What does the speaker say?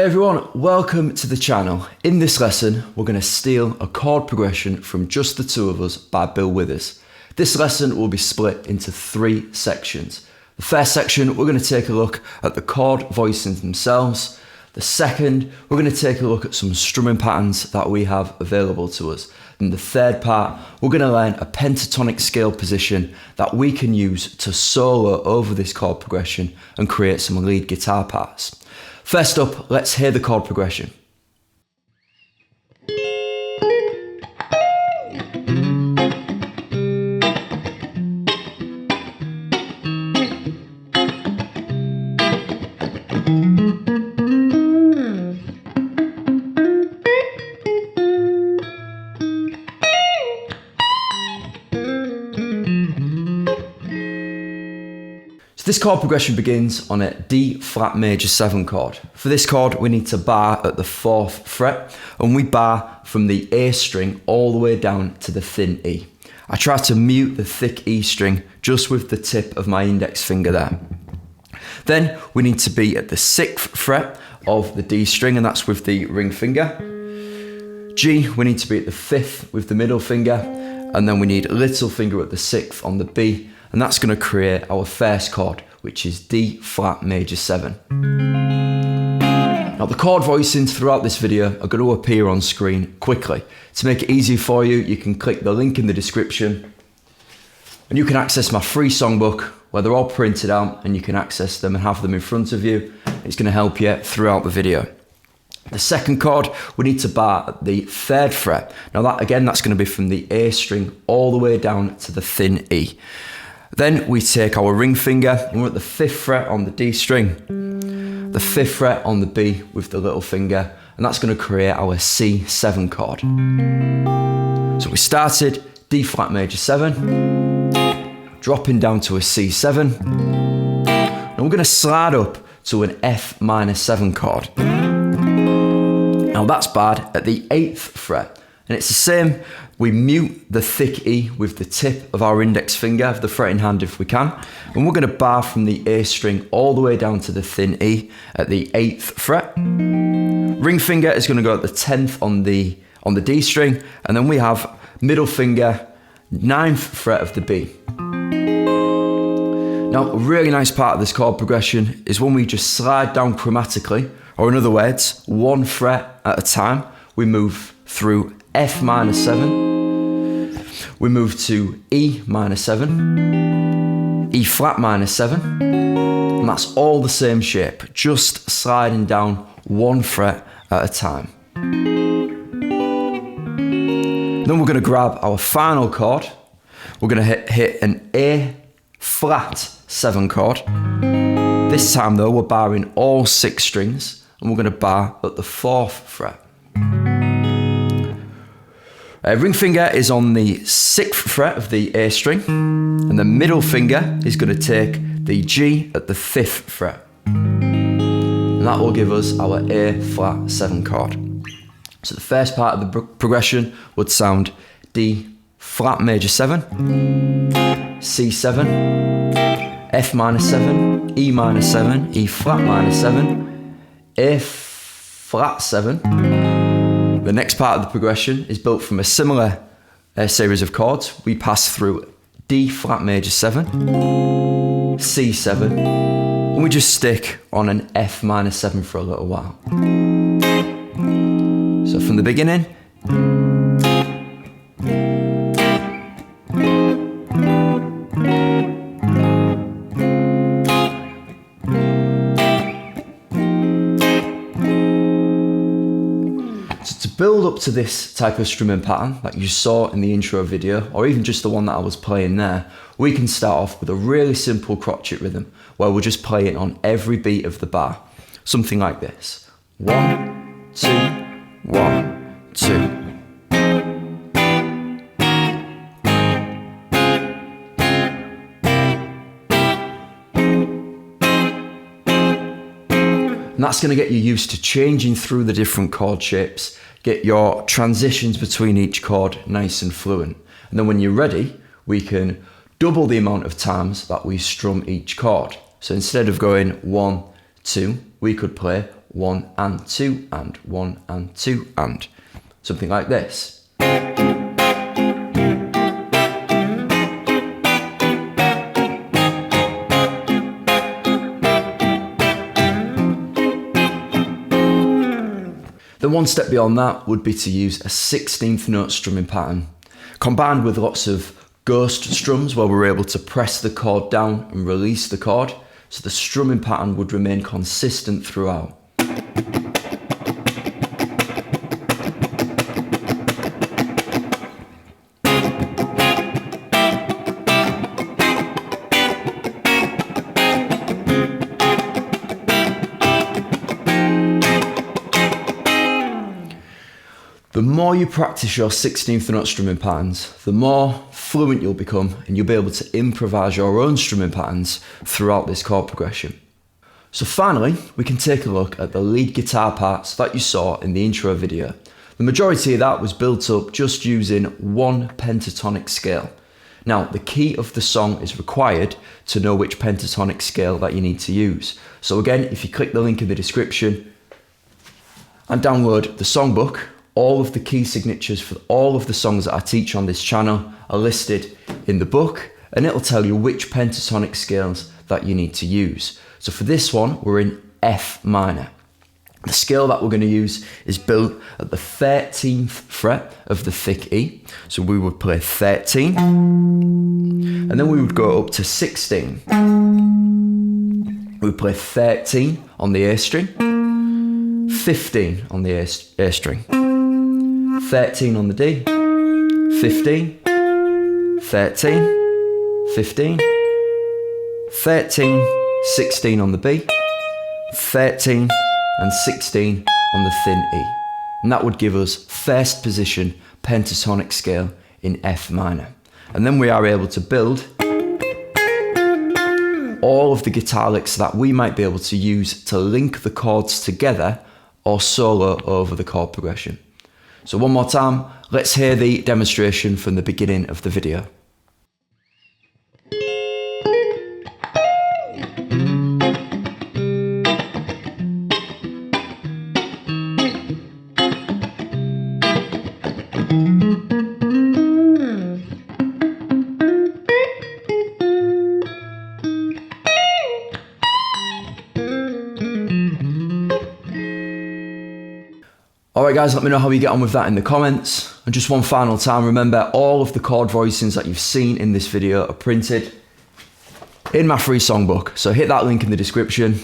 Hey everyone, welcome to the channel. In this lesson, we're going to steal a chord progression from Just the Two of Us by Bill Withers. This lesson will be split into three sections. The first section, we're going to take a look at the chord voicings themselves. The second, we're going to take a look at some strumming patterns that we have available to us. And the third part, we're going to learn a pentatonic scale position that we can use to solo over this chord progression and create some lead guitar parts. First up, let's hear the chord progression. This chord progression begins on a D flat major 7 chord. For this chord, we need to bar at the 4th fret, and we bar from the A string all the way down to the thin E. I try to mute the thick E string just with the tip of my index finger there. Then we need to be at the 6th fret of the D string, and that's with the ring finger. G, we need to be at the 5th with the middle finger, and then we need little finger at the 6th on the B, and that's going to create our first chord, which is D flat major 7. Now the chord voicings throughout this video are going to appear on screen quickly. To make it easy for you, you can click the link in the description and you can access my free songbook where they're all printed out and you can access them and have them in front of you. It's going to help you throughout the video. The second chord, we need to bar at the 3rd fret. Now that's going to be from the A string all the way down to the thin E. Then we take our ring finger and we're at the 5th fret on the D string, the 5th fret on the B with the little finger, and that's going to create our C7 chord. So we started D flat major 7, dropping down to a C7, and we're going to slide up to an F minor 7 chord. Now that's barred at the 8th fret, and it's the same. We mute the thick E with the tip of our index finger of the fretting hand if we can. And we're going to bar from the A string all the way down to the thin E at the 8th fret. Ring finger is going to go at the 10th on the D string. And then we have middle finger, 9th fret of the B. Now, a really nice part of this chord progression is when we just slide down chromatically, or in other words, 1 fret at a time. We move through F minor 7. We move to E minor 7, E flat minor 7, and that's all the same shape, just sliding down 1 fret at a time. Then we're going to grab our final chord. We're going to hit an A flat 7 chord. This time though, we're barring all 6 strings, and we're going to bar at the 4th fret. Ring finger is on the 6th fret of the A string, and the middle finger is going to take the G at the 5th fret. And that will give us our A flat 7 chord. So the first part of the progression would sound D flat major 7, C7, F minor 7, E minor 7, E flat minor 7, A flat 7. The next part of the progression is built from a similar series of chords. We pass through D flat major 7, C7, and we just stick on an F minor 7 for a little while. So from the beginning, to build up to this type of strumming pattern that you saw in the intro video, or even just the one that I was playing there, we can start off with a really simple crotchet rhythm where we'll just play it on every beat of the bar. Something like this. 1, 2, 1, 2. And that's going to get you used to changing through the different chord shapes, get your transitions between each chord nice and fluent. And then when you're ready, we can double the amount of times that we strum each chord. So instead of going 1, 2, we could play 1 and 2 and 1 and 2 and. Something like this. Then one step beyond that would be to use a 16th note strumming pattern, combined with lots of ghost strums where we're able to press the chord down and release the chord, so the strumming pattern would remain consistent throughout. The more you practice your 16th note strumming patterns, the more fluent you'll become, and you'll be able to improvise your own strumming patterns throughout this chord progression. So finally, we can take a look at the lead guitar parts that you saw in the intro video. The majority of that was built up just using one pentatonic scale. Now, the key of the song is required to know which pentatonic scale that you need to use. So again, if you click the link in the description and download the songbook, all of the key signatures for all of the songs that I teach on this channel are listed in the book, and it'll tell you which pentatonic scales that you need to use. So for this one, we're in F minor. The scale that we're going to use is built at the 13th fret of the thick E. So we would play 13, and then we would go up to 16. We would play 13 on the A string, 15 on the A string, 13 on the D, 15, 13, 15, 13, 16 on the B, 13 and 16 on the thin E. And that would give us first position pentatonic scale in F minor. And then we are able to build all of the guitar licks that we might be able to use to link the chords together or solo over the chord progression. So one more time, let's hear the demonstration from the beginning of the video. Alright guys, let me know how you get on with that in the comments. And just one final time, remember all of the chord voicings that you've seen in this video are printed in my free songbook. So hit that link in the description